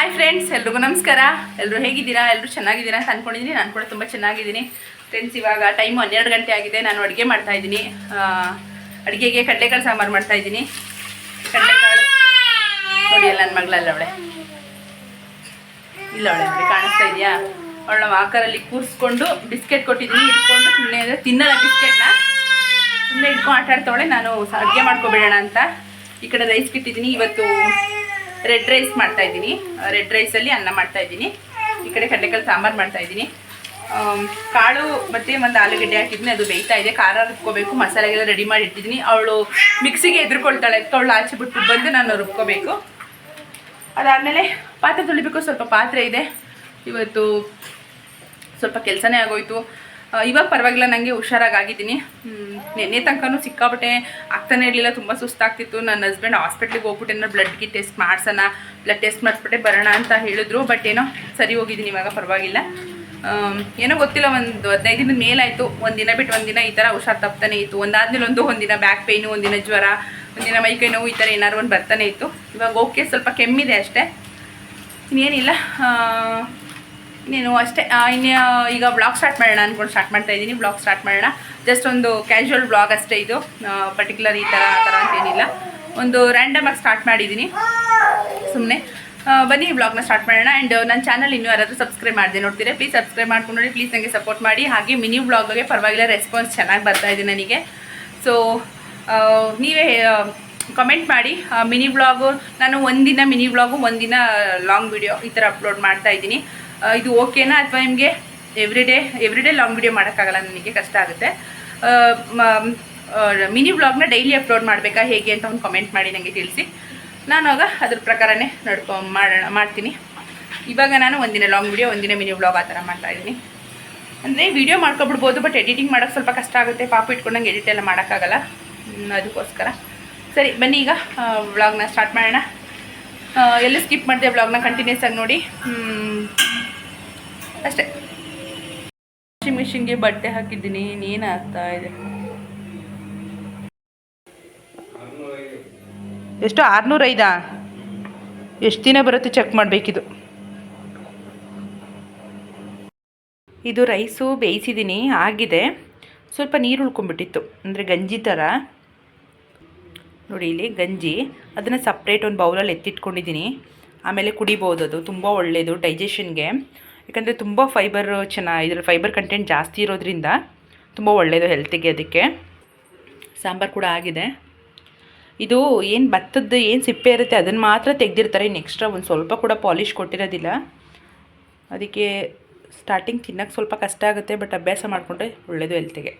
Hi friends, ಎಲ್ರಿಗೂ ನಮಸ್ಕಾರ. ಎಲ್ಲರೂ ಹೇಗಿದ್ದೀರಾ? ಎಲ್ಲರೂ ಚೆನ್ನಾಗಿದ್ದೀರಾ ಅಂತ ಅಂದ್ಕೊಂಡಿದ್ದೀನಿ. ನಾನು ಕೂಡ ತುಂಬ ಚೆನ್ನಾಗಿದ್ದೀನಿ ಫ್ರೆಂಡ್ಸ್. ಇವಾಗ ಟೈಮು 12 ಗಂಟೆ ಆಗಿದೆ. ನಾನು ಅಡುಗೆ ಮಾಡ್ತಾಯಿದ್ದೀನಿ. ಅಡುಗೆಗೆ ಕಡಲೆಕಾಳು ಸಾಂಬಾರು ಮಾಡ್ತಾಯಿದ್ದೀನಿ. ಕಡಲೆಕಾಳು ನೋಡಿ, ಎಲ್ಲ ನನ್ನ ಮಗಳಲ್ಲ ಅವಳೆ, ಇಲ್ಲ ಅವಳೆ ನೋಡಿ, ಕಾಣಿಸ್ತಾ ಇದೆಯಾ? ಅವಳ ವಾಕರಲ್ಲಿ ಕೂರಿಸ್ಕೊಂಡು ಬಿಸ್ಕೆಟ್ ಕೊಟ್ಟಿದ್ದೀನಿ. ಇಟ್ಕೊಂಡು ಸುಮ್ಮನೆ ತಿನ್ನಲ್ಲ ಬಿಸ್ಕೆಟ್ನ, ಸುಮ್ಮನೆ ಇಟ್ಕೊಂಡು ಆಟ ಆಡ್ತಾವಳೆ. ನಾನು ಅಡುಗೆ ಮಾಡ್ಕೊಬಿಡೋಣ ಅಂತ ಈ ಕಡೆ ರೈಸ್ ಇಟ್ಟಿದ್ದೀನಿ. ಇವತ್ತು ರೆಡ್ ರೈಸ್ ಮಾಡ್ತಾಯಿದ್ದೀನಿ. ರೆಡ್ ರೈಸಲ್ಲಿ ಅನ್ನ ಮಾಡ್ತಾಯಿದ್ದೀನಿ. ಈ ಕಡೆ ಕಡಲೆಕಾಳು ಸಾಂಬಾರು ಮಾಡ್ತಾಯಿದ್ದೀನಿ. ಕಾಳು ಮತ್ತು ಒಂದು ಆಲೂಗಡ್ಡೆ ಹಾಕಿದ್ದೀನಿ, ಅದು ಬೇಯ್ತಾ ಇದೆ. ಖಾರ ರುಬ್ಕೋಬೇಕು, ಮಸಾಲೆಗೆಲ್ಲ ರೆಡಿ ಮಾಡಿ ಇಟ್ಟಿದ್ದೀನಿ. ಅವಳು ಮಿಕ್ಸಿಗೆ ಎದುರ್ಕೊಳ್ತಾಳೆ, ಅವಳು ಆಚೆ ಬಿಟ್ಟು ಬಂದು ನಾನು ರುಬ್ಕೋಬೇಕು. ಅದಾದಮೇಲೆ ಪಾತ್ರೆ ತೊಳಿಬೇಕು, ಸ್ವಲ್ಪ ಪಾತ್ರೆ ಇದೆ. ಇವತ್ತು ಸ್ವಲ್ಪ ಕೆಲಸನೇ ಆಗೋಯ್ತು. ಇವಾಗ ಪರವಾಗಿಲ್ಲ, ನನಗೆ ಹುಷಾರಾಗಿದ್ದೀನಿ. ನೆನ್ನೆ ತನಕನೂ ಸಿಕ್ಕಾಬಿಟ್ಟೆ ಆಗ್ತಾನೆ ಇರಲಿಲ್ಲ, ತುಂಬ ಸುಸ್ತಾಗ್ತಿತ್ತು. ನನ್ನ ಹಸ್ಬೆಂಡ್ ಹಾಸ್ಪಿಟ್ಲಿಗೆ ಹೋಗ್ಬಿಟ್ಟು ಬ್ಲಡ್ಗೆ ಟೆಸ್ಟ್ ಮಾಡಿಸೋಣ, ಬ್ಲಡ್ ಟೆಸ್ಟ್ ಮಾಡಿಸ್ಬಿಟ್ಟೆ ಬರೋಣ ಅಂತ ಹೇಳಿದ್ರು. ಬಟ್ ಏನೋ ಸರಿ ಹೋಗಿದ್ದೀನಿ, ಇವಾಗ ಪರವಾಗಿಲ್ಲ. ಏನೋ ಗೊತ್ತಿಲ್ಲ, ಒಂದು 15 ದಿನದ ಮೇಲಾಯಿತು. ಒಂದಿನ ಬಿಟ್ಟು ಒಂದಿನ ಈ ಥರ ಹುಷಾರು ತಪ್ತಾನೆ ಇತ್ತು. ಒಂದಾದ್ಮೇಲೆ ಒಂದಿನ ಬ್ಯಾಕ್ ಪೇಯ್ನು, ಒಂದಿನ ಜ್ವರ, ಒಂದಿನ ಮೈಕೈ ನೋವು, ಈ ಥರ ಏನಾದ್ರು ಒಂದು ಬರ್ತಾನೆ ಇತ್ತು. ಇವಾಗ ಓಕೆ, ಸ್ವಲ್ಪ ಕೆಮ್ಮಿದೆ ಅಷ್ಟೇ, ಇನ್ನೇನಿಲ್ಲ. ಇನ್ನೇನು ಅಷ್ಟೇ. ಇನ್ನು ಈಗ ಬ್ಲಾಗ್ ಸ್ಟಾರ್ಟ್ ಮಾಡೋಣ ಅಂದ್ಕೊಂಡು ಸ್ಟಾರ್ಟ್ ಮಾಡ್ತಾಯಿದ್ದೀನಿ. ಬ್ಲಾಗ್ ಸ್ಟಾರ್ಟ್ ಮಾಡೋಣ, ಜಸ್ಟ್ ಒಂದು ಕ್ಯಾಶುವಲ್ ಬ್ಲಾಗ್ ಅಷ್ಟೇ ಇದು. ಪರ್ಟಿಕ್ಯುಲರ್ ಈ ಥರ ಅಂತೇನಿಲ್ಲ, ಒಂದು ರ್ಯಾಂಡಮಾಗಿ ಸ್ಟಾರ್ಟ್ ಮಾಡಿದ್ದೀನಿ ಸುಮ್ಮನೆ. ಬನ್ನಿ ಬ್ಲಾಗ್ನ ಸ್ಟಾರ್ಟ್ ಮಾಡೋಣ. ಆ್ಯಂಡ್ ನನ್ನ ಚಾನಲ್ ಇನ್ನೂ ಯಾರಾದರೂ ಸಬ್ಸ್ಕ್ರೈಬ್ ಮಾಡಿದೆ ನೋಡ್ತೀರಾ, ಪ್ಲೀಸ್ ಸಬ್ಸ್ಕ್ರೈಬ್ ಮಾಡ್ಕೊಂಡು ನೋಡಿ. ಪ್ಲೀಸ್ ನನಗೆ ಸಪೋರ್ಟ್ ಮಾಡಿ. ಹಾಗೆ ಮಿನಿ ಬ್ಲಾಗ್ಗೆ ಪರವಾಗಿಲ್ಲ ರೆಸ್ಪಾನ್ಸ್ ಚೆನ್ನಾಗಿ ಬರ್ತಾಯಿದೆ ನನಗೆ. ಸೊ ನೀವೇ ಕಮೆಂಟ್ ಮಾಡಿ. ಮಿನಿ ಬ್ಲಾಗು ನಾನು ಒಂದಿನ ಮಿನಿ ಬ್ಲಾಗು, ಒಂದಿನ ಲಾಂಗ್ ವಿಡಿಯೋ ಈ ಥರ ಅಪ್ಲೋಡ್ ಮಾಡ್ತಾಯಿದ್ದೀನಿ. ಇದು ಓಕೆನಾ? ಅಥವಾ ನಿಮಗೆ ಎವ್ರಿಡೇ ಲಾಂಗ್ ವಿಡಿಯೋ ಮಾಡೋಕ್ಕಾಗಲ್ಲ, ನನಗೆ ಕಷ್ಟ ಆಗುತ್ತೆ. ಮಿನಿ ಬ್ಲಾಗ್ನ ಡೈಲಿ ಅಪ್ಲೋಡ್ ಮಾಡಬೇಕಾ ಹೇಗೆ ಅಂತ ಒಂದು ಕಮೆಂಟ್ ಮಾಡಿ ನನಗೆ ತಿಳಿಸಿ. ನಾನು ಆಗ ಅದ್ರ ಪ್ರಕಾರನೇ ಮಾಡ್ತೀನಿ. ಇವಾಗ ನಾನು ಒಂದಿನ ಲಾಂಗ್ ವಿಡಿಯೋ, ಒಂದಿನ ಮಿನಿ ಬ್ಲಾಗ್ ಆ ಥರ ಮಾಡ್ತಾಯಿದ್ದೀನಿ. ಅಂದರೆ ವಿಡಿಯೋ ಮಾಡ್ಕೊಬಿಡ್ಬೋದು, ಬಟ್ ಎಡಿಟಿಂಗ್ ಮಾಡೋಕ್ಕೆ ಸ್ವಲ್ಪ ಕಷ್ಟ ಆಗುತ್ತೆ. ಪಾಪ ಇಟ್ಕೊಂಡು ನಂಗೆ ಎಡಿಟ್ ಎಲ್ಲ ಮಾಡೋಕ್ಕಾಗಲ್ಲ, ಅದಕ್ಕೋಸ್ಕರ. ಸರಿ ಬನ್ನಿ, ಈಗ ವ್ಲಾಗ್ನ ಸ್ಟಾರ್ಟ್ ಮಾಡೋಣ. ಎಲ್ಲ ಸ್ಕಿಪ್ ಮಾಡಿದೆ, ವ್ಲಾಗ್ನ ಕಂಟಿನ್ಯೂಸ್ ಆಗಿ ನೋಡಿ ಅಷ್ಟೇ. ವಾಷಿಂಗ್ ಮಿಷಿನ್ಗೆ ಬಟ್ಟೆ ಹಾಕಿದ್ದೀನಿ, ನೀನು ಆಗ್ತಾ ಇದೆ. ಎಷ್ಟು? 605? ಎಷ್ಟು ದಿನ ಬರುತ್ತೆ ಚೆಕ್ ಮಾಡಬೇಕಿದು. ಇದು ರೈಸು ಬೇಯಿಸಿದ್ದೀನಿ, ಆಗಿದೆ. ಸ್ವಲ್ಪ ನೀರು ಉಳ್ಕೊಂಬಿಟ್ಟಿತ್ತು, ಅಂದರೆ ಗಂಜಿ ಥರ ನೋಡಿ. ಇಲ್ಲಿ ಗಂಜಿ, ಅದನ್ನು ಸಪ್ರೇಟ್ ಒಂದು ಬೌಲಲ್ಲಿ ಎತ್ತಿಟ್ಕೊಂಡಿದ್ದೀನಿ. ಆಮೇಲೆ ಕುಡಿಬೋದು, ಅದು ತುಂಬ ಒಳ್ಳೆಯದು ಡೈಜೆಷನ್ಗೆ. ಯಾಕಂದರೆ ತುಂಬ ಫೈಬರ್ ಇದರಲ್ಲಿ ಫೈಬರ್ ಕಂಟೆಂಟ್ ಜಾಸ್ತಿ ಇರೋದ್ರಿಂದ ತುಂಬ ಒಳ್ಳೆಯದು ಹೆಲ್ತಿಗೆ. ಅದಕ್ಕೆ ಸಾಂಬಾರು ಕೂಡ ಆಗಿದೆ. ಇದು ಏನು ಭತ್ತದ್ದು ಏನು ಸಿಪ್ಪೆ ಇರುತ್ತೆ ಅದನ್ನು ಮಾತ್ರ ತೆಗೆದಿರ್ತಾರೆ, ಇನ್ನು ಎಕ್ಸ್ಟ್ರಾ ಒಂದು ಸ್ವಲ್ಪ ಕೂಡ ಪಾಲಿಷ್ ಕೊಟ್ಟಿರೋದಿಲ್ಲ. ಅದಕ್ಕೆ ಸ್ಟಾರ್ಟಿಂಗ್ ತಿನ್ನೋಕ್ಕೆ ಸ್ವಲ್ಪ ಕಷ್ಟ ಆಗುತ್ತೆ, ಬಟ್ ಅಭ್ಯಾಸ ಮಾಡಿಕೊಂಡ್ರೆ ಒಳ್ಳೆಯದು ಹೆಲ್ತಿಗೆ.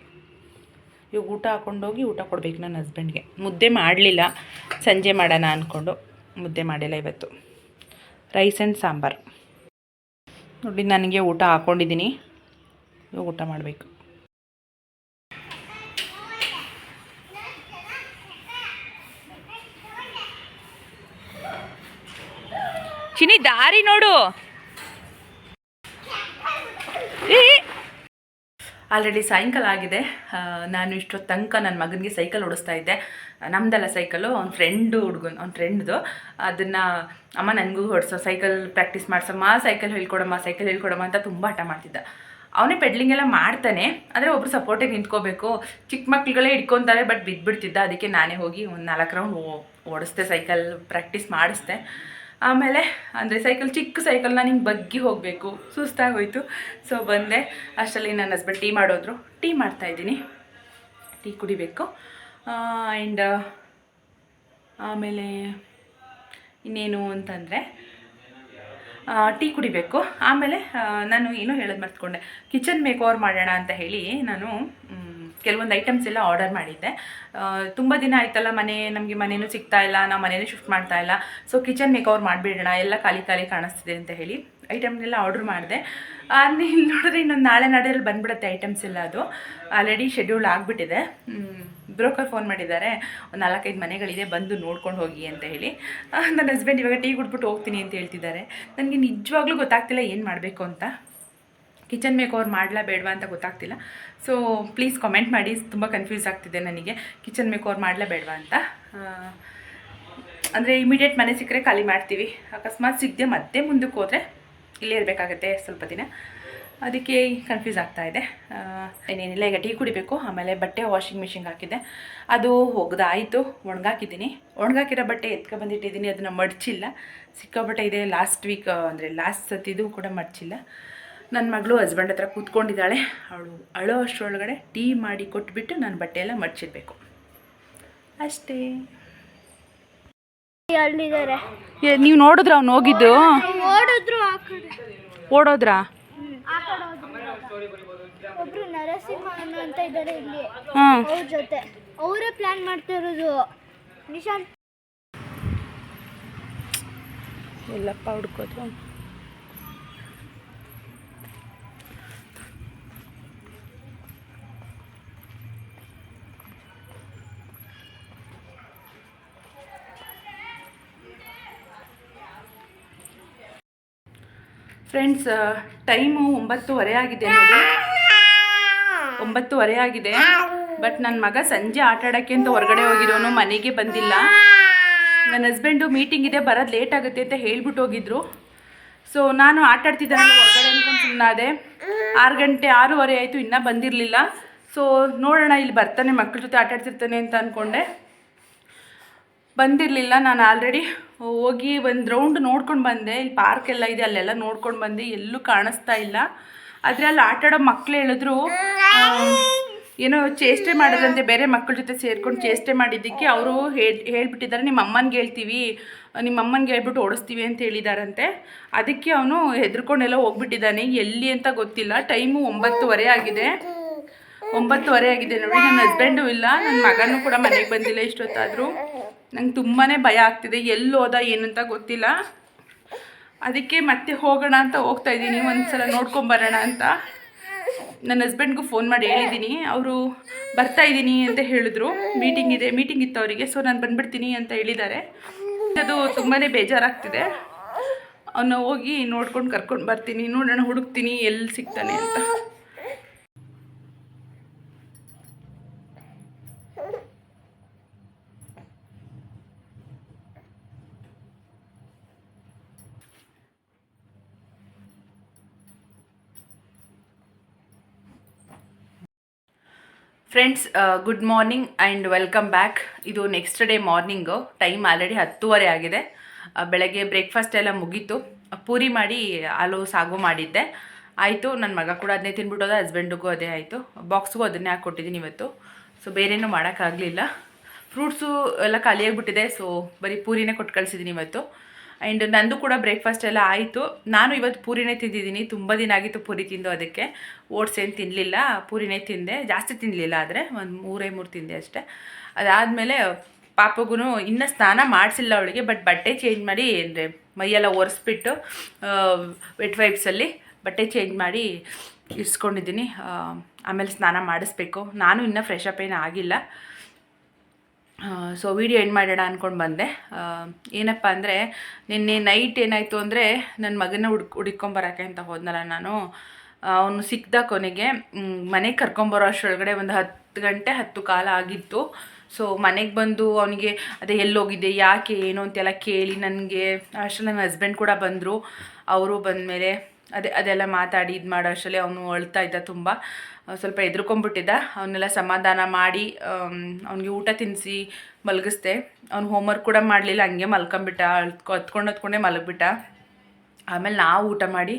ಇವಾಗ ಊಟ ಹಾಕ್ಕೊಂಡೋಗಿ ಊಟ ಕೊಡಬೇಕು ನನ್ನ ಹಸ್ಬೆಂಡ್ಗೆ. ಮುದ್ದೆ ಮಾಡಲಿಲ್ಲ, ಸಂಜೆ ಮಾಡೋಣ ಅಂದ್ಕೊಂಡು ಮುದ್ದೆ ಮಾಡಿಲ್ಲ ಇವತ್ತು. ರೈಸ್ ಆ್ಯಂಡ್ ಸಾಂಬಾರು ನೋಡಿ. ನನಗೆ ಊಟ ಹಾಕ್ಕೊಂಡಿದ್ದೀನಿ, ಇವಾಗ ಊಟ ಮಾಡಬೇಕು. ಚಿನಿ ದಾರಿ ನೋಡು. ಆಲ್ರೆಡಿ ಸಾಯಂಕಾಲ ಆಗಿದೆ. ನಾನು ಇಷ್ಟೊತ್ತು ತನಕ ನನ್ನ ಮಗನಿಗೆ ಸೈಕಲ್ ಓಡಿಸ್ತಾ ಇದ್ದೆ. ನಮ್ಮದಲ್ಲ ಸೈಕಲು, ಅವ್ನ ಫ್ರೆಂಡ್ದು. ಅದನ್ನು ಅಮ್ಮ ನನಗೂ ಸೈಕಲ್ ಪ್ರಾಕ್ಟೀಸ್ ಮಾಡ್ಸಮ್ಮ, ಸೈಕಲ್ ಹೇಳ್ಕೊಡಮ್ಮ ಅಂತ ತುಂಬ ಹಠ ಮಾಡ್ತಿದ್ದ. ಅವನೇ ಪೆಡ್ಲಿಂಗ್ ಎಲ್ಲ ಮಾಡ್ತಾನೆ, ಆದರೆ ಒಬ್ಬರು ಸಪೋರ್ಟಿಗೆ ನಿಂತ್ಕೋಬೇಕು. ಚಿಕ್ಕ ಮಕ್ಳುಗಳೇ ಹಿಡ್ಕೊತಾರೆ, ಬಟ್ ಬಿದ್ದುಬಿಡ್ತಿದ್ದ. ಅದಕ್ಕೆ ನಾನೇ ಹೋಗಿ ಒಂದು 4 ರೌಂಡ್ ಓಡಿಸ್ದೆ, ಸೈಕಲ್ ಪ್ರಾಕ್ಟೀಸ್ ಮಾಡಿಸ್ದೆ. ಆಮೇಲೆ ಅಂದರೆ ಚಿಕ್ಕ ಸೈಕಲ್ನ ಹಿಂಗೆ ಬಗ್ಗಿ ಹೋಗಬೇಕು, ಸುಸ್ತಾಗೋಯ್ತು. ಸೊ ಬಂದೆ, ಅಷ್ಟರಲ್ಲಿ ನನ್ನ ಹಸ್ಬೆಂಡ್ ಟೀ ಮಾಡೋದ್ರು. ಟೀ ಮಾಡ್ತಾಯಿದ್ದೀನಿ, ಟೀ ಕುಡಿಬೇಕು. ಆ್ಯಂಡ್ ಆಮೇಲೆ ಇನ್ನೇನು ಅಂತಂದರೆ ಟೀ ಕುಡಿಬೇಕು. ಆಮೇಲೆ ನಾನು ಏನೋ ಹೇಳೋದು ಮರ್ತ್ಕೊಂಡೆ. ಕಿಚನ್ ಮೇಕ್ ಓವರ್ ಮಾಡೋಣ ಅಂತ ಹೇಳಿ ನಾನು ಕೆಲವೊಂದು ಐಟಮ್ಸ್ ಎಲ್ಲ ಆರ್ಡರ್ ಮಾಡಿದ್ದೆ. ತುಂಬ ದಿನ ಆಯ್ತಲ್ಲ, ನಮಗೆ ಮನೇನೂ ಸಿಗ್ತಾ ಇಲ್ಲ, ನಾವು ಮನೇನೂ ಶಿಫ್ಟ್ ಮಾಡ್ತಾ ಇಲ್ಲ. ಸೊ ಕಿಚನ್ ಮೇಕ್ ಓವರ್ ಮಾಡಿಬಿಡೋಣ, ಎಲ್ಲ ಖಾಲಿ ಕಾಣಿಸ್ತಿದೆ ಅಂತ ಹೇಳಿ ಐಟಮ್ನೆಲ್ಲ ಆರ್ಡ್ರ್ ಮಾಡಿದೆ. ಇಲ್ಲಿ ನೋಡಿದ್ರೆ ಇನ್ನೊಂದು ನಾಳೆ ನಾಳೆಯಲ್ಲಿ ಬಂದುಬಿಡುತ್ತೆ ಐಟಮ್ಸ್ ಎಲ್ಲ. ಅದು ಆಲ್ರೆಡಿ ಶೆಡ್ಯೂಲ್ ಆಗಿಬಿಟ್ಟಿದೆ. ಬ್ರೋಕರ್ ಫೋನ್ ಮಾಡಿದ್ದಾರೆ, ಒಂದು 4-5 ಮನೆಗಳಿದೆ, ಬಂದು ನೋಡ್ಕೊಂಡು ಹೋಗಿ ಅಂತ ಹೇಳಿ. ನನ್ನ ಹಸ್ಬೆಂಡ್ ಇವಾಗ ಟೀ ಕುಡ್ಬಿಟ್ಟು ಹೋಗ್ತೀನಿ ಅಂತ ಹೇಳ್ತಿದ್ದಾರೆ. ನನಗೆ ನಿಜವಾಗ್ಲೂ ಗೊತ್ತಾಗ್ತಿಲ್ಲ ಏನು ಮಾಡಬೇಕು ಅಂತ. ಕಿಚನ್ ಮೇಕ್ ಓವರ್ ಮಾಡಲಾ ಬೇಡವಾ ಅಂತ ಗೊತ್ತಾಗ್ತಿಲ್ಲ. ಸೊ ಪ್ಲೀಸ್ ಕಮೆಂಟ್ ಮಾಡಿ, ತುಂಬ ಕನ್ಫ್ಯೂಸ್ ಆಗ್ತಿದೆ ನನಗೆ, ಕಿಚನ್ ಮೇಕ್ ಓವರ್ ಮಾಡಲಾ ಬೇಡವಾ ಅಂತ. ಅಂದರೆ ಇಮಿಡಿಯೇಟ್ ಮನೆ ಸಿಕ್ಕರೆ ಖಾಲಿ ಮಾಡ್ತೀವಿ. ಅಕಸ್ಮಾತ್ ಸಿಗದೆ ಮತ್ತೆ ಮುಂದಕ್ಕೆ ಹೋದರೆ ಇಲ್ಲೇ ಇರಬೇಕಾಗತ್ತೆ ಸ್ವಲ್ಪ ದಿನ. ಅದಕ್ಕೆ ಕನ್ಫ್ಯೂಸ್ ಆಗ್ತಾಯಿದೆ. ಇನ್ನೇನಿಲ್ಲ, ಈಗ ಟೀ ಕುಡಿಬೇಕು. ಆಮೇಲೆ ಬಟ್ಟೆ ವಾಷಿಂಗ್ ಮಿಷಿನ್ಗೆ ಹಾಕಿದ್ದೆ, ಅದು ಒಗ್ದಾಯಿತು. ಒಣಗಾಕಿದ್ದೀನಿ. ಒಣಗಾಕಿರೋ ಬಟ್ಟೆ ಬಂದಿಟ್ಟಿದ್ದೀನಿ, ಅದನ್ನು ಮಡಚಿಲ್ಲ. ಸಿಕ್ಕಾಬಟ್ಟೆ ಇದೆ. ಲಾಸ್ಟ್ ವೀಕ್ ಅಂದರೆ ಲಾಸ್ಟ್ ಸತಿದು ಕೂಡ ಮಡಚಿಲ್ಲ. ನನ್ನ ಮಗಳು ಹಸ್ಬೆಂಡ್ ಹತ್ರ ಕೂತ್ಕೊಂಡಿದ್ದಾಳೆ. ಅವಳು ಅಳೋ ಅಷ್ಟರೊಳಗಡೆ ಟೀ ಮಾಡಿ ಕೊಟ್ಬಿಟ್ಟು ನಾನು ಬಟ್ಟೆ ಎಲ್ಲ ಮಡಚಿರ್ಬೇಕು ಅಷ್ಟೇ. ನೀವು ನೋಡಿದ್ರ ಅವ್ನು ಹೋಗಿದ್ದು? ಓಡೋದ್ರಾ? ಒಬ್ರು ನರಸಿಂಹ ಅಂತ ಇದ್ದಾರೆ ಇಲ್ಲಿ, ಅವ್ರ ಜೊತೆ ಅವರೇ ಪ್ಲಾನ್ ಮಾಡ್ತಾ ಇರೋದು. ನಿಶಾಂತ್ ಎಲ್ಲಪ್ಪ ಹುಡ್ಕೋದು. ಫ್ರೆಂಡ್ಸ್, ಟೈಮು 9:30 ಆಗಿದೆ ನೋಡಿ. 9:30 ಆಗಿದೆ. ಬಟ್ ನನ್ನ ಮಗ ಸಂಜೆ ಆಟ ಆಡೋಕ್ಕೆ ಅಂತ ಹೊರಗಡೆ ಹೋಗಿರೋನು, ಮನೆಗೆ ಬಂದಿಲ್ಲ. ನನ್ನ ಹಸ್ಬೆಂಡು ಮೀಟಿಂಗ್ ಇದೆ, ಬರೋದು ಲೇಟ್ ಆಗುತ್ತೆ ಅಂತ ಹೇಳ್ಬಿಟ್ಟು ಹೋಗಿದ್ರು. ಸೊ ನಾನು ಆಟ ಆಡ್ತಿದ್ದಾನೆ ಹೊರಗಡೆ ಅಂದ್ಕೊಂಡು ಸುಮ್ಮನಾದೆ. 6 ಗಂಟೆ 6:30 ಆಯಿತು, ಇನ್ನೂ ಬಂದಿರಲಿಲ್ಲ. ಸೊ ನೋಡೋಣ, ಇಲ್ಲಿ ಬರ್ತಾನೆ, ಮಕ್ಕಳ ಜೊತೆ ಆಟ ಆಡ್ತಿರ್ತಾನೆ ಅಂತ ಅಂದ್ಕೊಂಡೆ. ಬಂದಿರಲಿಲ್ಲ. ನಾನು ಆಲ್ರೆಡಿ ಹೋಗಿ ಒಂದು ರೌಂಡ್ ನೋಡ್ಕೊಂಡು ಬಂದೆ. ಇಲ್ಲಿ ಪಾರ್ಕ್ ಎಲ್ಲ ಇದೆ, ಅಲ್ಲೆಲ್ಲ ನೋಡ್ಕೊಂಡು ಬಂದೆ. ಎಲ್ಲೂ ಕಾಣಿಸ್ತಾ ಇಲ್ಲ. ಆದರೆ ಅಲ್ಲಿ ಆಟಾಡೋ ಮಕ್ಕಳು ಹೇಳಿದ್ರು ಏನೋ ಚೇಷ್ಟೆ ಮಾಡೋದಂತೆ, ಬೇರೆ ಮಕ್ಕಳ ಜೊತೆ ಸೇರ್ಕೊಂಡು ಚೇಷ್ಟೆ ಮಾಡಿದ್ದಕ್ಕೆ ಅವರು ಹೇಳ್ಬಿಟ್ಟಿದ್ದಾರೆ, ನಿಮ್ಮ ಅಮ್ಮನಿಗೆ ಹೇಳ್ತೀವಿ, ನಿಮ್ಮ ಅಮ್ಮನಿಗೆ ಹೇಳ್ಬಿಟ್ಟು ಓಡಿಸ್ತೀವಿ ಅಂತ ಹೇಳಿದಾರಂತೆ. ಅದಕ್ಕೆ ಅವನು ಹೆದರ್ಕೊಂಡೆಲ್ಲ ಹೋಗ್ಬಿಟ್ಟಿದ್ದಾನೆ. ಎಲ್ಲಿ ಅಂತ ಗೊತ್ತಿಲ್ಲ. ಟೈಮು 9:30 ಆಗಿದೆ. 9:30 ಆಗಿದೆ ನೋಡಿ. ನನ್ನ ಹಸ್ಬೆಂಡು ಇಲ್ಲ, ನನ್ನ ಮಗನೂ ಕೂಡ ಮನೆಗೆ ಬಂದಿಲ್ಲ ಇಷ್ಟೊತ್ತಾದರೂ. ನಂಗೆ ತುಂಬಾ ಭಯ ಆಗ್ತಿದೆ. ಎಲ್ಲಿ ಹೋದ ಏನಂತ ಗೊತ್ತಿಲ್ಲ. ಅದಕ್ಕೆ ಮತ್ತೆ ಹೋಗೋಣ ಅಂತ ಹೋಗ್ತಾಯಿದ್ದೀನಿ, ಒಂದು ಸಲ ನೋಡ್ಕೊಂಬರೋಣ ಅಂತ. ನನ್ನ ಹಸ್ಬೆಂಡ್ಗೂ ಫೋನ್ ಮಾಡಿ ಹೇಳಿದ್ದೀನಿ. ಅವರು ಬರ್ತಾಯಿದ್ದೀನಿ ಅಂತ ಹೇಳಿದ್ರು. ಮೀಟಿಂಗ್ ಇತ್ತು ಅವರಿಗೆ. ಸೊ ನಾನು ಬಂದುಬಿಡ್ತೀನಿ ಅಂತ ಹೇಳಿದ್ದಾರೆ. ಅದು ತುಂಬಾ ಬೇಜಾರಾಗ್ತಿದೆ. ಅವನ್ನ ಹೋಗಿ ನೋಡ್ಕೊಂಡು ಕರ್ಕೊಂಡು ಬರ್ತೀನಿ. ನೋಡೋಣ, ಹುಡುಕ್ತೀನಿ ಎಲ್ಲಿ ಸಿಗ್ತಾನೆ ಅಂತ. Friends, good morning and welcome back. ಇದು next day morning. Time already 10:30 ಆಗಿದೆ. ಬೆಳಗ್ಗೆ ಬ್ರೇಕ್ಫಾಸ್ಟ್ ಎಲ್ಲ ಮುಗೀತು. ಪೂರಿ ಮಾಡಿ ಹಾಲು ಸಾಗು ಮಾಡಿದ್ದೆ, ಆಯಿತು. ನನ್ನ ಮಗ ಕೂಡ ಅದನ್ನೇ ತಿನ್ಬಿಟ್ಟೋದ, ಹಸ್ಬೆಂಡಿಗೂ ಅದೇ ಆಯಿತು. ಬಾಕ್ಸ್ಗೂ ಅದನ್ನೇ ಹಾಕ್ಕೊಟ್ಟಿದ್ದೀನಿ ಇವತ್ತು. ಸೊ ಬೇರೇನೂ ಮಾಡೋಕ್ಕಾಗಲಿಲ್ಲ. ಫ್ರೂಟ್ಸು ಎಲ್ಲ ಖಾಲಿಯಾಗಿಬಿಟ್ಟಿದೆ. ಸೊ ಬರೀ ಪೂರಿನೇ ಕೊಟ್ಟು ಕಳಿಸಿದ್ದೀನಿ ಇವತ್ತು. ಆ್ಯಂಡ್ ನಂದು ಕೂಡ ಬ್ರೇಕ್ಫಾಸ್ಟ್ ಎಲ್ಲ ಆಯಿತು. ನಾನು ಇವತ್ತು ಪೂರಿನೇ ತಿಂದಿದ್ದೀನಿ. ತುಂಬ ದಿನ ಆಗಿತ್ತು ಪೂರಿ ತಿಂದು. ಅದಕ್ಕೆ ಓಟ್ಸ್ ಏನು ತಿನ್ನಲಿಲ್ಲ, ಪೂರಿನೇ ತಿಂದೆ. ಜಾಸ್ತಿ ತಿನ್ನಲಿಲ್ಲ, ಆದರೆ ಒಂದು 3 ತಿಂದೆ ಅಷ್ಟೇ. ಅದಾದಮೇಲೆ ಪಾಪಗೂ ಇನ್ನೂ ಸ್ನಾನ ಮಾಡಿಸಿಲ್ಲ ಅವಳಿಗೆ. ಬಟ್ ಬಟ್ಟೆ ಚೇಂಜ್ ಮಾಡಿ, ಅಂದರೆ ಮೈಯೆಲ್ಲ ಒರೆಸ್ಬಿಟ್ಟು ವೆಟ್ ವೈಪ್ಸಲ್ಲಿ ಬಟ್ಟೆ ಚೇಂಜ್ ಮಾಡಿ ಇರಿಸ್ಕೊಂಡಿದ್ದೀನಿ. ಆಮೇಲೆ ಸ್ನಾನ ಮಾಡಿಸ್ಬೇಕು. ನಾನು ಇನ್ನೂ ಫ್ರೆಶ್ ಅಪ್ ಏನು ಆಗಿಲ್ಲ. ಸೊ ವಿಡಿಯೋ ಎಂಡ್ ಮಾಡೋಣ ಅಂದ್ಕೊಂಡು ಬಂದೆ. ಏನಪ್ಪ ಅಂದರೆ, ನಿನ್ನೆ ನೈಟ್ ಏನಾಯಿತು ಅಂದರೆ, ನನ್ನ ಮಗನ ಹುಡ್ಕೊಂಬರೋಕ್ಕೆ ಅಂತ ಹೋದ್ನಲ್ಲ ನಾನು. ಅವನು ಸಿಕ್ಕಿದ ಕೊನೆಗೆ ಮನೆಗೆ ಕರ್ಕೊಂಬರೋ ಅಷ್ಟರೊಳಗಡೆ ಒಂದು 10 ಗಂಟೆ 10:15 ಆಗಿತ್ತು. ಸೊ ಮನೆಗೆ ಬಂದು ಅವನಿಗೆ ಅದೇ ಎಲ್ಲೋಗಿದ್ದೆ, ಯಾಕೆ ಏನು ಅಂತೆಲ್ಲ ಕೇಳಿ ನನಗೆ ಅಷ್ಟರಲ್ಲಿ ನನ್ನ ಹಸ್ಬೆಂಡ್ ಕೂಡ ಬಂದರು. ಅವರು ಬಂದಮೇಲೆ ಅದೆಲ್ಲ ಮಾತಾಡಿ ಇದು ಮಾಡೋ ಅಷ್ಟರಲ್ಲಿ ಅವನು ಅಳ್ತಾ ಇದ್ದ. ತುಂಬ ಸ್ವಲ್ಪ ಹೆದರ್ಕೊಂಡ್ಬಿಟ್ಟಿದ್ದ. ಅವನ್ನೆಲ್ಲ ಸಮಾಧಾನ ಮಾಡಿ ಅವನಿಗೆ ಊಟ ತಿನ್ನಿಸಿ ಮಲಗಿಸ್ದೆ. ಅವ್ನು ಹೋಮ್ವರ್ಕ್ ಕೂಡ ಮಾಡಲಿಲ್ಲ, ಹಂಗೆ ಮಲ್ಕೊಂಬಿಟ್ಟ. ಹೊತ್ಕೊಂಡೇ ಮಲಗಿಬಿಟ್ಟ. ಆಮೇಲೆ ನಾವು ಊಟ ಮಾಡಿ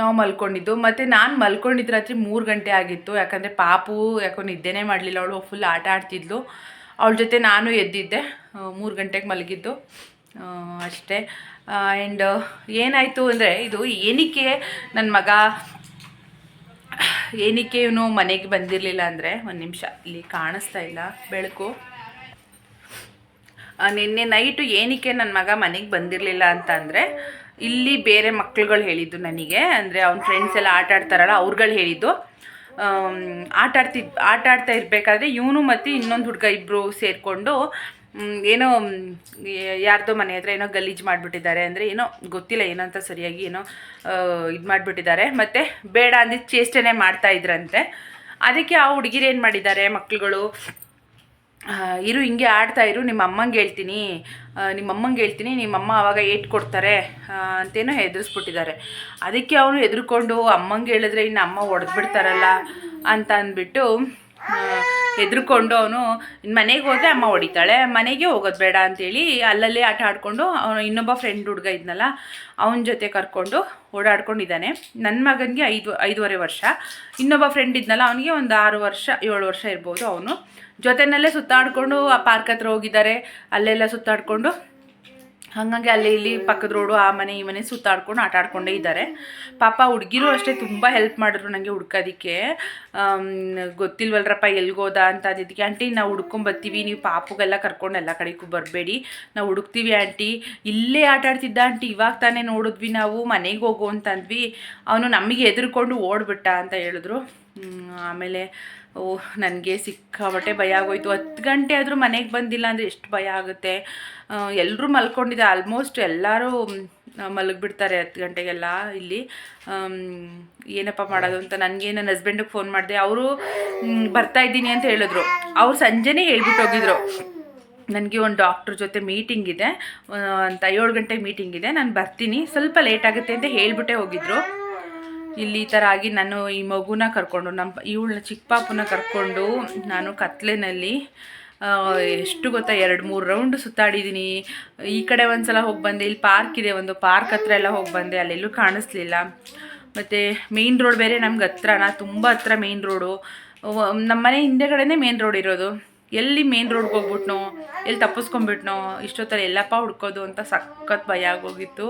ನಾವು ಮಲ್ಕೊಂಡಿದ್ದು. ಮತ್ತು ನಾನು ಮಲ್ಕೊಂಡಿದ್ದು ರಾತ್ರಿ 3 ಗಂಟೆ ಆಗಿತ್ತು. ಯಾಕಂದರೆ ಪಾಪು ಯಾಕೋ ನಿದ್ದೆನೇ ಮಾಡಲಿಲ್ಲ. ಅವಳು ಫುಲ್ ಆಟ ಆಡ್ತಿದ್ಲು. ಅವಳ ಜೊತೆ ನಾನು ಎದ್ದಿದ್ದೆ. 3 ಗಂಟೆಗೆ ಮಲಗಿದ್ದು ಅಷ್ಟೇ. ಆ್ಯಂಡ್ ಏನಾಯಿತು ಅಂದರೆ, ಇದು ಏನಕ್ಕೆ ನನ್ನ ಮಗ ಏನಕ್ಕೆ ಇವನು ಮನೆಗೆ ಬಂದಿರಲಿಲ್ಲ ಅಂದರೆ, ಒಂದು ನಿಮಿಷ, ಇಲ್ಲಿ ಕಾಣಿಸ್ತಾ ಇಲ್ಲ ಬೆಳಕು. ನಿನ್ನೆ ನೈಟು ಏನಕ್ಕೆ ನನ್ನ ಮಗ ಮನೆಗೆ ಬಂದಿರಲಿಲ್ಲ ಅಂತ ಅಂದರೆ, ಇಲ್ಲಿ ಬೇರೆ ಮಕ್ಳುಗಳು ಹೇಳಿದ್ದು ನನಗೆ. ಅಂದರೆ ಅವ್ನ ಫ್ರೆಂಡ್ಸ್ ಎಲ್ಲ ಆಟ ಆಡ್ತಾರಲ್ಲ, ಅವ್ರುಗಳು ಹೇಳಿದ್ದು. ಆಟ ಆಡ್ತಾ ಇರಬೇಕಾದ್ರೆ ಇವನು ಮತ್ತು ಇನ್ನೊಂದು ಹುಡುಗ ಇಬ್ಬರು ಸೇರಿಕೊಂಡು ಏನೋ ಯಾರ್ದೋ ಮನೆ ಹತ್ರ ಏನೋ ಗಲೀಜು ಮಾಡಿಬಿಟ್ಟಿದ್ದಾರೆ. ಅಂದರೆ ಏನೋ ಗೊತ್ತಿಲ್ಲ ಏನಂತ ಸರಿಯಾಗಿ, ಏನೋ ಇದು ಮಾಡಿಬಿಟ್ಟಿದ್ದಾರೆ. ಮತ್ತು ಬೇಡ ಅಂದಿದ್ದು ಚೇಷ್ಟೆನೇ ಮಾಡ್ತಾಯಿದ್ರಂತೆ. ಅದಕ್ಕೆ ಆ ಹುಡುಗಿರು ಏನು ಮಾಡಿದ್ದಾರೆ ಮಕ್ಳುಗಳು, ಇರು ಹಿಂಗೆ ಆಡ್ತಾಯಿರು, ನಿಮ್ಮ ಅಮ್ಮಂಗೆ ಹೇಳ್ತೀನಿ ನಿಮ್ಮಮ್ಮಂಗೆ ಹೇಳ್ತೀನಿ, ನಿಮ್ಮಮ್ಮ ಆವಾಗ ಏಟ್ ಕೊಡ್ತಾರೆ ಅಂತೇನೋ ಹೆದರಿಸ್ಬಿಟ್ಟಿದ್ದಾರೆ. ಅದಕ್ಕೆ ಅವನು ಹೆದರ್ಕೊಂಡು ಅಮ್ಮಂಗೆ ಹೇಳಿದ್ರೆ ಇನ್ನು ಅಮ್ಮ ಹೊಡೆದ್ಬಿಡ್ತಾರಲ್ಲ ಅಂತ ಅಂದ್ಬಿಟ್ಟು ಹೆದರ್ಕೊಂಡು ಅವನು ಮನೆಗೆ ಹೋದರೆ ಅಮ್ಮ ಹೊಡಿತಾಳೆ, ಮನೆಗೆ ಹೋಗೋದು ಬೇಡ ಅಂತೇಳಿ ಅಲ್ಲಲ್ಲೇ ಆಟ ಆಡಿಕೊಂಡು ಅವನು ಇನ್ನೊಬ್ಬ ಫ್ರೆಂಡ್ ಹುಡುಗ ಇದ್ನಲ್ಲ ಅವನ ಜೊತೆ ಕರ್ಕೊಂಡು ಓಡಾಡ್ಕೊಂಡಿದ್ದಾನೆ. ನನ್ನ ಮಗನಿಗೆ 5.5 ವರ್ಷ, ಇನ್ನೊಬ್ಬ ಫ್ರೆಂಡ್ ಇದ್ನಲ್ಲ ಅವನಿಗೆ ಒಂದು 6 ವರ್ಷ 7 ವರ್ಷ ಇರ್ಬೋದು. ಅವನು ಜೊತೆಯಲ್ಲೇ ಸುತ್ತಾಡಿಕೊಂಡು ಆ ಪಾರ್ಕ್ ಹತ್ರ ಹೋಗಿದ್ದಾರೆ, ಅಲ್ಲೆಲ್ಲ ಸುತ್ತಾಡಿಕೊಂಡು ಹಾಗಾಗಿ ಅಲ್ಲಿ ಇಲ್ಲಿ ಪಕ್ಕದ ರೋಡು ಆ ಮನೆ ಈ ಮನೆ ಸುತ್ತಾಡ್ಕೊಂಡು ಆಟ ಆಡ್ಕೊಂಡೇ ಇದ್ದಾರೆ. ಪಾಪ ಹುಡುಗಿರು ಅಷ್ಟೇ ತುಂಬ ಹೆಲ್ಪ್ ಮಾಡಿದ್ರು ನನಗೆ ಹುಡ್ಕೋದಕ್ಕೆ. ಗೊತ್ತಿಲ್ವಲ್ರಪ್ಪ ಎಲ್ಗೋದ ಅಂತ ಅದಕ್ಕೆ, ಆಂಟಿ ನಾವು ಹುಡ್ಕೊಂಬರ್ತೀವಿ, ನೀವು ಪಾಪುಗೆಲ್ಲ ಕರ್ಕೊಂಡು ಎಲ್ಲ ಕಡೆಗೂ ಬರಬೇಡಿ, ನಾವು ಹುಡುಕ್ತೀವಿ ಆಂಟಿ, ಇಲ್ಲೇ ಆಟ ಆಡ್ತಿದ್ದ ಆಂಟಿ, ಇವಾಗ ತಾನೇ ನೋಡಿದ್ವಿ ನಾವು, ಮನೆಗೆ ಹೋಗು ಅಂತಂದ್ವಿ, ಅವನು ನಮಗೆ ಹೆದರ್ಕೊಂಡು ಓಡ್ಬಿಟ್ಟ ಅಂತ ಹೇಳಿದ್ರು. ಆಮೇಲೆ ನನಗೆ ಸಿಕ್ಕಾಬಟ್ಟೆ ಭಯ ಆಗೋಯ್ತು. 10 ಗಂಟೆ ಆದರೂ ಮನೆಗೆ ಬಂದಿಲ್ಲ ಅಂದರೆ ಎಷ್ಟು ಭಯ ಆಗುತ್ತೆ. ಎಲ್ಲರೂ ಮಲ್ಕೊಂಡಿದ್ದೆ, ಆಲ್ಮೋಸ್ಟ್ ಎಲ್ಲರೂ ಮಲಗಿಬಿಡ್ತಾರೆ 10 ಗಂಟೆಗೆಲ್ಲ ಇಲ್ಲಿ. ಏನಪ್ಪ ಮಾಡೋದು ಅಂತ ನನಗೆ ನನ್ನ ಹಸ್ಬೆಂಡಿಗೆ ಫೋನ್ ಮಾಡಿದೆ. ಅವರು ಬರ್ತಾಯಿದ್ದೀನಿ ಅಂತ ಹೇಳಿದ್ರು. ಅವ್ರು ಸಂಜೆನೇ ಹೇಳ್ಬಿಟ್ಟು ಹೋಗಿದ್ರು, ನನಗೆ ಒಂದು ಡಾಕ್ಟ್ರ್ ಜೊತೆ ಮೀಟಿಂಗ್ ಇದೆ ಅಂತ, 7 ಗಂಟೆಗೆ ಮೀಟಿಂಗ್ ಇದೆ, ನಾನು ಬರ್ತೀನಿ, ಸ್ವಲ್ಪ ಲೇಟ್ ಆಗುತ್ತೆ ಅಂತ ಹೇಳ್ಬಿಟ್ಟೇ ಹೋಗಿದ್ರು. ಇಲ್ಲಿ ಈ ಥರ ಆಗಿ ನಾನು ಈ ಮಗುನ ಕರ್ಕೊಂಡು ಇವಳನ್ನ ಚಿಕ್ಕ ಪಾಪುನ ಕರ್ಕೊಂಡು ನಾನು ಕತ್ಲೆನಲ್ಲಿ ಎಷ್ಟು ಗೊತ್ತಾ 2-3 ರೌಂಡ್ ಸುತ್ತಾಡಿದ್ದೀನಿ. ಈ ಕಡೆ ಒಂದು ಸಲ ಹೋಗಿ ಬಂದೆ, ಇಲ್ಲಿ ಪಾರ್ಕ್ ಇದೆ, ಒಂದು ಪಾರ್ಕ್ ಹತ್ರ ಎಲ್ಲ ಹೋಗಿ ಬಂದೆ, ಅಲ್ಲೆಲ್ಲೂ ಕಾಣಿಸ್ಲಿಲ್ಲ. ಮತ್ತು ಮೇನ್ ರೋಡ್ ಬೇರೆ ನಮ್ಗೆ ಹತ್ರನಾ, ತುಂಬ ಹತ್ರ ಮೇನ್ ರೋಡು. ನಮ್ಮ ಮನೆ ಹಿಂದೆಗಡೆನೇ ಮೇನ್ ರೋಡ್ ಇರೋದು. ಎಲ್ಲಿ ಮೇನ್ ರೋಡ್ಗೆ ಹೋಗ್ಬಿಟ್ನೋ, ಎಲ್ಲಿ ತಪ್ಪಿಸ್ಕೊಂಡ್ಬಿಟ್ನೋ, ಇಷ್ಟೊತ್ತಲ್ಲಿ ಎಲ್ಲಪ್ಪ ಹುಡ್ಕೋದು ಅಂತ ಸಖತ್ ಭಯ ಆಗೋಗಿತ್ತು.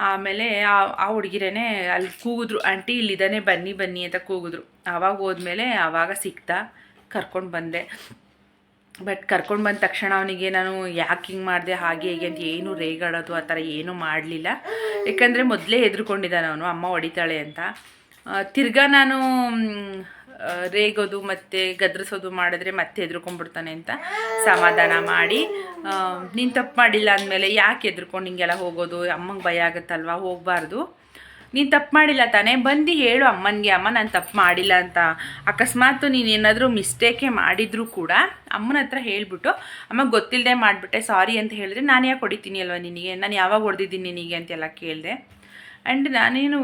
ಆಮೇಲೆ ಆ ಹುಡುಗಿರೇನೆ ಅಲ್ಲಿ ಕೂಗಿದ್ರು, ಆಂಟಿ ಇಲ್ಲಿದ್ದಾನೆ ಬನ್ನಿ ಬನ್ನಿ ಅಂತ ಕೂಗಿದ್ರು. ಆವಾಗ ಹೋದ್ಮೇಲೆ ಆವಾಗ ಸಿಕ್ತಾ ಕರ್ಕೊಂಡು ಬಂದೆ. ಬಟ್ ಕರ್ಕೊಂಡು ಬಂದ ತಕ್ಷಣ ಅವನಿಗೆ ನಾನು ಯಾಕೆ ಹಿಂಗೆ ಮಾಡಿದೆ ಹಾಗೆ ಹೇಗೆ ಅಂತ ಏನು ರೇಗಾಡೋದು ಆ ಥರ ಏನೂ ಮಾಡಲಿಲ್ಲ. ಯಾಕಂದರೆ ಮೊದಲೇ ಹೆದರ್ಕೊಂಡಿದ್ದಾನೆ ಅವನು, ಅಮ್ಮ ಹೊಡಿತಾಳೆ ಅಂತ. ತಿರ್ಗಾ ನಾನು ರೇಗೋದು ಮತ್ತು ಗದ್ರಿಸೋದು ಮಾಡಿದ್ರೆ ಮತ್ತೆ ಹೆದರ್ಕೊಂಡ್ಬಿಡ್ತಾನೆ ಅಂತ ಸಮಾಧಾನ ಮಾಡಿ, ನೀನು ತಪ್ಪು ಮಾಡಿಲ್ಲ ಅಂದಮೇಲೆ ಯಾಕೆ ಹೆದರ್ಕೊಂಡು ಹಿಂಗೆಲ್ಲ ಹೋಗೋದು, ಅಮ್ಮಂಗೆ ಭಯ ಆಗುತ್ತಲ್ವ, ಹೋಗಬಾರ್ದು, ನೀನು ತಪ್ಪು ಮಾಡಿಲ್ಲ ತಾನೇ, ಬಂದು ಹೇಳು ಅಮ್ಮನಿಗೆ, ಅಮ್ಮ ನಾನು ತಪ್ಪು ಮಾಡಿಲ್ಲ ಅಂತ. ಅಕಸ್ಮಾತ್ ನೀನೇನಾದರೂ ಮಿಸ್ಟೇಕೇ ಮಾಡಿದರೂ ಕೂಡ ಅಮ್ಮನ ಹತ್ರ ಹೇಳಿಬಿಟ್ಟು, ಅಮ್ಮ ಗೊತ್ತಿಲ್ಲದೆ ಮಾಡಿಬಿಟ್ಟೆ ಸಾರಿ ಅಂತ ಹೇಳಿದ್ರೆ ನಾನು ಯಾಕೆ ಹೊಡಿತೀನಿ ಅಲ್ವ ನಿನಗೆ, ನಾನು ಯಾವಾಗ ಹೊಡೆದಿದ್ದೀನಿ ನಿನಗೆ ಅಂತೆಲ್ಲ ಕೇಳಿದೆ. ಆ್ಯಂಡ್ ನಾನೇನು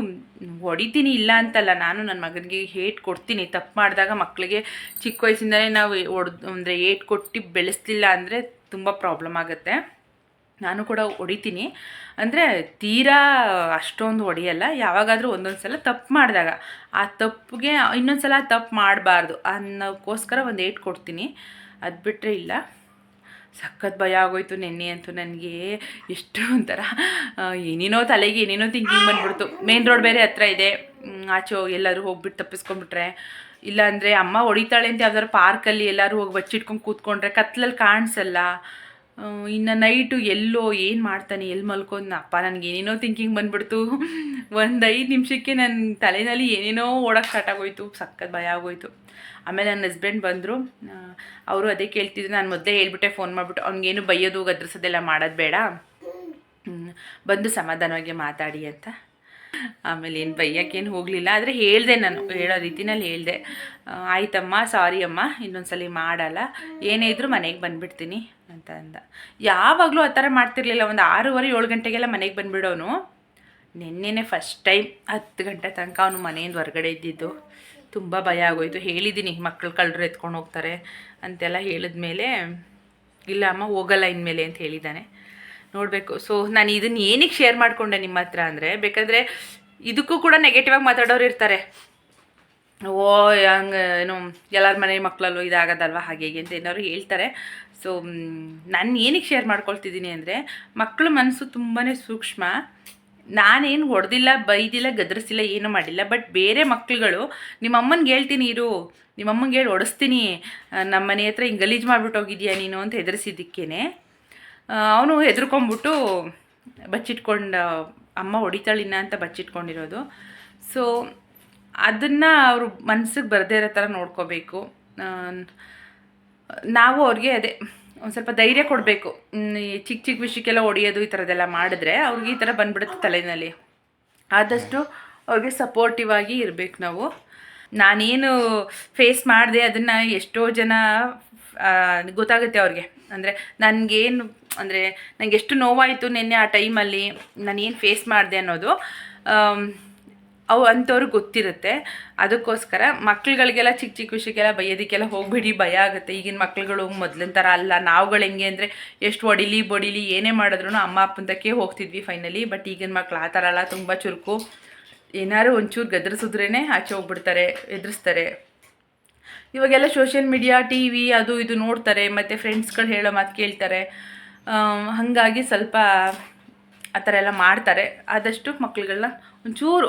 ಹೊಡಿತೀನಿ ಇಲ್ಲ ಅಂತಲ್ಲ, ನಾನು ನನ್ನ ಮಗನಿಗೆ ಏಟ್ ಕೊಡ್ತೀನಿ. ತಪ್ಪು ಮಾಡಿದಾಗ ಮಕ್ಕಳಿಗೆ ಚಿಕ್ಕ ವಯಸ್ಸಿಂದಲೇ ನಾವು ಅಂದರೆ ಏಟ್ ಕೊಟ್ಟು ಬೆಳೆಸಲಿಲ್ಲ ಅಂದರೆ ತುಂಬ ಪ್ರಾಬ್ಲಮ್ ಆಗುತ್ತೆ. ನಾನು ಕೂಡ ಹೊಡಿತೀನಿ, ಅಂದರೆ ತೀರಾ ಅಷ್ಟೊಂದು ಹೊಡೆಯಲ್ಲ, ಯಾವಾಗಾದರೂ ಒಂದೊಂದು ಸಲ ತಪ್ಪು ಮಾಡಿದಾಗ ಆ ತಪ್ಪಿಗೆ ಇನ್ನೊಂದು ಸಲ ತಪ್ಪು ಮಾಡಬಾರ್ದು ಅನ್ನೋಕ್ಕೋಸ್ಕರ ಒಂದು ಏಟ್ ಕೊಡ್ತೀನಿ, ಅದು ಬಿಟ್ಟರೆ ಇಲ್ಲ. ಸಖತ್ ಭಯ ಆಗೋಯ್ತು ನೆನ್ನೆ ಅಂತೂ ನನಗೆ. ಎಷ್ಟು ಒಂಥರ ಏನೇನೋ ತಲೆಗೆ ಏನೇನೋ ಥಿಂಕಿಂಗ್ ಬಂದ್ಬಿಡ್ತು. ಮೇನ್ ರೋಡ್ ಬೇರೆ ಹತ್ರ ಇದೆ, ಆಚೆ ಎಲ್ಲರೂ ಹೋಗ್ಬಿಟ್ಟು ತಪ್ಪಿಸ್ಕೊಂಡ್ಬಿಟ್ರೆ, ಇಲ್ಲಾಂದರೆ ಅಮ್ಮ ಹೊಡಿತಾಳೆ ಅಂತ ಯಾವ್ದಾದ್ರು ಪಾರ್ಕಲ್ಲಿ ಎಲ್ಲರೂ ಹೋಗಿ ಬಚ್ಚಿಟ್ಕೊಂಡು ಕೂತ್ಕೊಂಡ್ರೆ ಕತ್ಲಲ್ಲಿ ಕಾಣಿಸಲ್ಲ. ಇನ್ನು ನೈಟು ಎಲ್ಲೋ ಏನು ಮಾಡ್ತಾನೆ, ಎಲ್ಲಿ ಮಲ್ಕೊಂಡ್ನಪ್ಪ, ನನಗೆ ಏನೇನೋ ಥಿಂಕಿಂಗ್ ಬಂದುಬಿಡ್ತು. ಒಂದು 5 ನಿಮಿಷಕ್ಕೆ ನನ್ನ ತಲೆಯಲ್ಲಿ ಏನೇನೋ ಓಡೋಕ್ಕೆ ಸ್ಟಾರ್ಟ್ ಆಗೋಯ್ತು, ಸಖತ್ ಭಯ ಆಗೋಯ್ತು. ಆಮೇಲೆ ನನ್ನ ಹಸ್ಬೆಂಡ್ ಬಂದರು, ಅವರು ಅದೇ ಕೇಳ್ತಿದ್ರು. ನಾನು ಮೊದಲೇ ಹೇಳ್ಬಿಟ್ಟೆ ಫೋನ್ ಮಾಡಿಬಿಟ್ಟು, ಅವ್ನಿಗೇನು ಬೈಯೋದು ಗದ್ರಿಸೋದೆಲ್ಲ ಮಾಡೋದು ಬೇಡ, ಬಂದು ಸಮಾಧಾನವಾಗಿ ಮಾತಾಡಿ ಅಂತ. ಆಮೇಲೆ ಏನು ಬೈಯೋಕ್ಕೇನು ಹೋಗಲಿಲ್ಲ, ಆದರೆ ಹೇಳಿದೆ, ನಾನು ಹೇಳೋ ರೀತಿನಲ್ಲಿ ಹೇಳಿದೆ, ಆಯ್ತಮ್ಮ ಸಾರಿ ಅಮ್ಮ, ಇನ್ನೊಂದ್ಸಲಿ ಮಾಡಲ್ಲ, ಏನೇ ಇದ್ದರೂ ಮನೆಗೆ ಬಂದುಬಿಡ್ತೀನಿ ಅಂತ ಅಂದ. ಯಾವಾಗಲೂ ಆ ಥರ ಮಾಡ್ತಿರ್ಲಿಲ್ಲ. ಒಂದು 6:30-7 ಗಂಟೆಗೆಲ್ಲ ಮನೆಗೆ ಬಂದುಬಿಡೋನು. ನೆನ್ನೆನೇ ಫಸ್ಟ್ ಟೈಮ್ 10 ಗಂಟೆ ತನಕ ಅವನು ಮನೆಯಿಂದ ಹೊರಗಡೆ ಇದ್ದಿದ್ದು. ತುಂಬ ಭಯ ಆಗೋಯ್ತು. ಹೇಳಿದ್ದೀನಿ ಮಕ್ಕಳು ಕಳ್ಳರು ಎತ್ಕೊಂಡು ಹೋಗ್ತಾರೆ ಅಂತೆಲ್ಲ ಹೇಳಿದ್ಮೇಲೆ, ಇಲ್ಲ ಅಮ್ಮ ಹೋಗಲ್ಲ ಇನ್ಮೇಲೆ ಅಂತ ಹೇಳಿದ್ದಾನೆ. ನೋಡಬೇಕು. ಸೊ ನಾನು ಇದನ್ನು ಏನಕ್ಕೆ ಶೇರ್ ಮಾಡಿಕೊಂಡೆ ನಿಮ್ಮ ಹತ್ರ ಅಂದರೆ, ಬೇಕಾದರೆ ಇದಕ್ಕೂ ಕೂಡ ನೆಗೆಟಿವ್ ಆಗಿ ಮಾತಾಡೋರು ಇರ್ತಾರೆ. ಓ ಹಂಗೆ ಏನು ಎಲ್ಲರ ಮನೆ ಮಕ್ಕಳಲ್ಲೂ ಇದಾಗೋದಲ್ವ ಹಾಗೆ ಹೀಗೆ ಅಂತ ಏನಾದ್ರು ಹೇಳ್ತಾರೆ. ಸೊ ನಾನು ಏನಕ್ಕೆ ಶೇರ್ ಮಾಡ್ಕೊಳ್ತಿದ್ದೀನಿ ಅಂದರೆ, ಮಕ್ಕಳ ಮನಸ್ಸು ತುಂಬಾ ಸೂಕ್ಷ್ಮ. ನಾನೇನು ಹೊಡೆದಿಲ್ಲ, ಬೈದಿಲ್ಲ, ಗದರಿಸಿಲ್ಲ, ಏನೂ ಮಾಡಿಲ್ಲ. ಬಟ್ ಬೇರೆ ಮಕ್ಕಳುಗಳು ನಿಮ್ಮಮ್ಮನಿಗೆ ಹೇಳ್ತೀನಿ ಇರು, ನಿಮ್ಮಮ್ಮಂಗೆ ಹೇಳಿ ಹೊಡೆಸ್ತೀನಿ, ನಮ್ಮ ಮನೆ ಹತ್ರ ಹಿಂಗೆ ಗಲೀಜು ಮಾಡಿಬಿಟ್ಟು ಹೋಗಿದ್ಯಾ ನೀನು ಅಂತ ಹೆದರಿಸಿದ್ದಕ್ಕೇ ಅವನು ಹೆದರ್ಕೊಂಬಿಟ್ಟು ಬಚ್ಚಿಟ್ಕೊಂಡು ಅಮ್ಮ ಹೊಡಿತಾಳಿನ ಅಂತ ಬಚ್ಚಿಟ್ಕೊಂಡಿರೋದು. ಸೊ ಅದನ್ನು ಅವರು ಮನ್ಸಿಗೆ ಬರದೇ ಇರೋ ಥರ ನೋಡ್ಕೋಬೇಕು. ನಾವು ಅವ್ರಿಗೆ ಅದೇ ಒಂದು ಸ್ವಲ್ಪ ಧೈರ್ಯ ಕೊಡಬೇಕು. ಚಿಕ್ಕ ಚಿಕ್ಕ ವಿಷಯಕ್ಕೆಲ್ಲ ಹೊಡೆಯೋದು ಈ ಥರದ್ದೆಲ್ಲ ಮಾಡಿದ್ರೆ ಅವ್ರಿಗೆ ಈ ಥರ ಬಂದ್ಬಿಡುತ್ತೆ ತಲೆಯಲ್ಲಿ. ಆದಷ್ಟು ಅವ್ರಿಗೆ ಸಪೋರ್ಟಿವ್ ಆಗಿ ಇರಬೇಕು ನಾವು. ನಾನೇನು ಫೇಸ್ ಮಾಡಿದೆ ಅದನ್ನು ಎಷ್ಟೋ ಜನ ಗೊತ್ತಾಗುತ್ತೆ ಅವ್ರಿಗೆ. ಅಂದರೆ ನನಗೇನು ಅಂದರೆ ನನಗೆ ಎಷ್ಟು ನೋವಾಯಿತು ನಿನ್ನೆ ಆ ಟೈಮಲ್ಲಿ ನಾನೇನು ಫೇಸ್ ಮಾಡಿದೆ ಅನ್ನೋದು ಅವು ಅಂಥವ್ರಿಗೆ ಗೊತ್ತಿರುತ್ತೆ. ಅದಕ್ಕೋಸ್ಕರ ಮಕ್ಳುಗಳಿಗೆಲ್ಲ ಚಿಕ್ಕ ಚಿಕ್ಕ ವಿಷಯಕ್ಕೆಲ್ಲ ಬೈಯೋದಕ್ಕೆಲ್ಲ ಹೋಗ್ಬಿಡಿ, ಭಯ ಆಗುತ್ತೆ. ಈಗಿನ ಮಕ್ಳುಗಳು ಮೊದಲಿನ ಥರ ಅಲ್ಲ. ನಾವುಗಳು ಹೆಂಗೆ ಅಂದರೆ ಎಷ್ಟು ಹೊಡಿಲಿ ಏನೇ ಮಾಡಿದ್ರು ಅಮ್ಮ ಅಪ್ಪಂತಕ್ಕೆ ಹೋಗ್ತಿದ್ವಿ ಫೈನಲಿ. ಬಟ್ ಈಗಿನ ಮಕ್ಳು ಆ ಥರ ಅಲ್ಲ, ತುಂಬ ಚುರುಕು. ಏನಾದ್ರು ಒಂಚೂರು ಗದರಿಸಿದ್ರೇ ಆಚೆ ಹೋಗ್ಬಿಡ್ತಾರೆ, ಎದುರಿಸ್ತಾರೆ. ಇವಾಗೆಲ್ಲ ಸೋಷಿಯಲ್ ಮೀಡಿಯಾ, ಟಿ ವಿ ಅದು ಇದು ನೋಡ್ತಾರೆ, ಮತ್ತು ಫ್ರೆಂಡ್ಸ್ಗಳು ಹೇಳೋ ಮಾತು ಕೇಳ್ತಾರೆ. ಹಾಗಾಗಿ ಸ್ವಲ್ಪ ಆ ಥರ ಎಲ್ಲ ಮಾಡ್ತಾರೆ. ಆದಷ್ಟು ಮಕ್ಳುಗಳನ್ನ ಒಂಚೂರು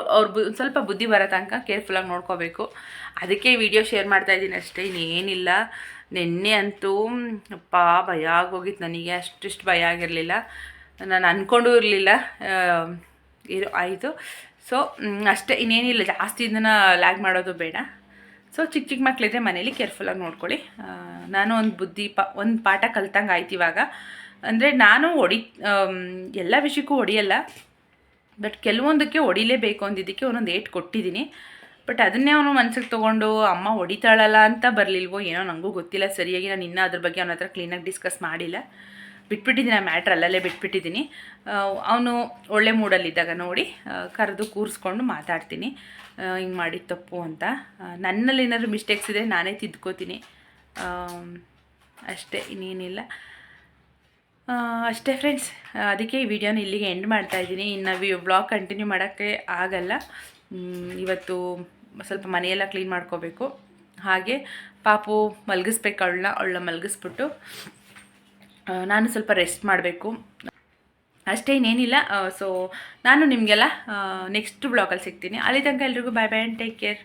ಸ್ವಲ್ಪ ಬುದ್ಧಿ ಬರೋ ತನಕ ಕೇರ್ಫುಲ್ಲಾಗಿ ನೋಡ್ಕೋಬೇಕು. ಅದಕ್ಕೆ ವಿಡಿಯೋ ಶೇರ್ ಮಾಡ್ತಾಯಿದ್ದೀನಿ ಅಷ್ಟೇ, ಇನ್ನೇನಿಲ್ಲ. ನಿನ್ನೆ ಅಂತೂ ಅಪ್ಪ ಭಯ ಆಗೋಗಿತ್ತು ನನಗೆ. ಅಷ್ಟಿಷ್ಟು ಭಯ ಆಗಿರಲಿಲ್ಲ, ನಾನು ಅಂದ್ಕೊಂಡೂ ಇರಲಿಲ್ಲ. ಆಯಿತು. ಸೊ ಅಷ್ಟೇ, ಇನ್ನೇನಿಲ್ಲ. ಜಾಸ್ತಿ ಇದನ್ನು ಲ್ಯಾಗ್ ಮಾಡೋದು ಬೇಡ. ಸೊ ಚಿಕ್ಕ ಚಿಕ್ಕ ಮಕ್ಕಳಿದ್ರೆ ಮನೇಲಿ ಕೇರ್ಫುಲ್ಲಾಗಿ ನೋಡ್ಕೊಳ್ಳಿ. ನಾನು ಒಂದು ಪಾಠ ಕಲ್ತಂಗೆ ಆಯ್ತು ಇವಾಗ. ಅಂದರೆ ನಾನು ಎಲ್ಲ ವಿಷಯಕ್ಕೂ ಹೊಡಿಯಲ್ಲ, ಬಟ್ ಕೆಲವೊಂದಕ್ಕೆ ಹೊಡಿಲೇಬೇಕು ಅಂದಿದ್ದಕ್ಕೆ ಒಂದೊಂದು ಏಟ್ ಕೊಟ್ಟಿದ್ದೀನಿ. ಬಟ್ ಅದನ್ನೇ ಅವನು ಮನ್ಸಿಗೆ ತೊಗೊಂಡು ಅಮ್ಮ ಹೊಡಿತಾಳಲ್ಲ ಅಂತ ಬರಲಿಲ್ವೋ ಏನೋ, ನನಗೂ ಗೊತ್ತಿಲ್ಲ ಸರಿಯಾಗಿ. ನಾನು ಇನ್ನೂ ಅದ್ರ ಬಗ್ಗೆ ಅವನ ಹತ್ರ ಕ್ಲೀನಾಗಿ ಡಿಸ್ಕಸ್ ಮಾಡಿಲ್ಲ, ಬಿಟ್ಬಿಟ್ಟಿದ್ದೀನಿ. ಆ ಮ್ಯಾಟ್ರ್ ಅಲ್ಲಲ್ಲೇ ಬಿಟ್ಬಿಟ್ಟಿದ್ದೀನಿ. ಅವನು ಒಳ್ಳೆ ಮೂಡಲ್ಲಿದ್ದಾಗ ನೋಡಿ ಕರೆದು ಕೂರಿಸ್ಕೊಂಡು ಮಾತಾಡ್ತೀನಿ, ಹಿಂಗೆ ಮಾಡಿದ ತಪ್ಪು ಅಂತ. ನನ್ನಲ್ಲಿ ಏನಾದರೂ ಮಿಸ್ಟೇಕ್ಸ್ ಇದೆ ನಾನೇ ತಿದ್ಕೋತೀನಿ ಅಷ್ಟೇ, ಇನ್ನೇನಿಲ್ಲ. ಅಷ್ಟೇ ಫ್ರೆಂಡ್ಸ್, ಅದಕ್ಕೆ ಈ ವಿಡಿಯೋನ ಇಲ್ಲಿಗೆ ಎಂಡ್ ಮಾಡ್ತಾಯಿದ್ದೀನಿ. ಇನ್ನು ವ್ಲಾಗ್ ಕಂಟಿನ್ಯೂ ಮಾಡೋಕ್ಕೆ ಆಗಲ್ಲ. ಇವತ್ತು ಸ್ವಲ್ಪ ಮನೆಯೆಲ್ಲ ಕ್ಲೀನ್ ಮಾಡ್ಕೋಬೇಕು. ಹಾಗೆ ಪಾಪು ಮಲಗಿಸ್ಬೇಕು, ಅವಳನ್ನ ಮಲಗಿಸ್ಬಿಟ್ಟು ನಾನು ಸ್ವಲ್ಪ ರೆಸ್ಟ್ ಮಾಡಬೇಕು ಅಷ್ಟೇ, ಇನ್ನೇನಿಲ್ಲ. ಸೊ ನಾನು ನಿಮಗೆಲ್ಲ ನೆಕ್ಸ್ಟ್ ಬ್ಲಾಗಲ್ಲಿ ಸಿಗ್ತೀನಿ. ಅಲ್ಲಿ ತನಕ ಎಲ್ರಿಗೂ ಬಾಯ್ ಬಾಯ್ ಆ್ಯಂಡ್ ಟೇಕ್ ಕೇರ್.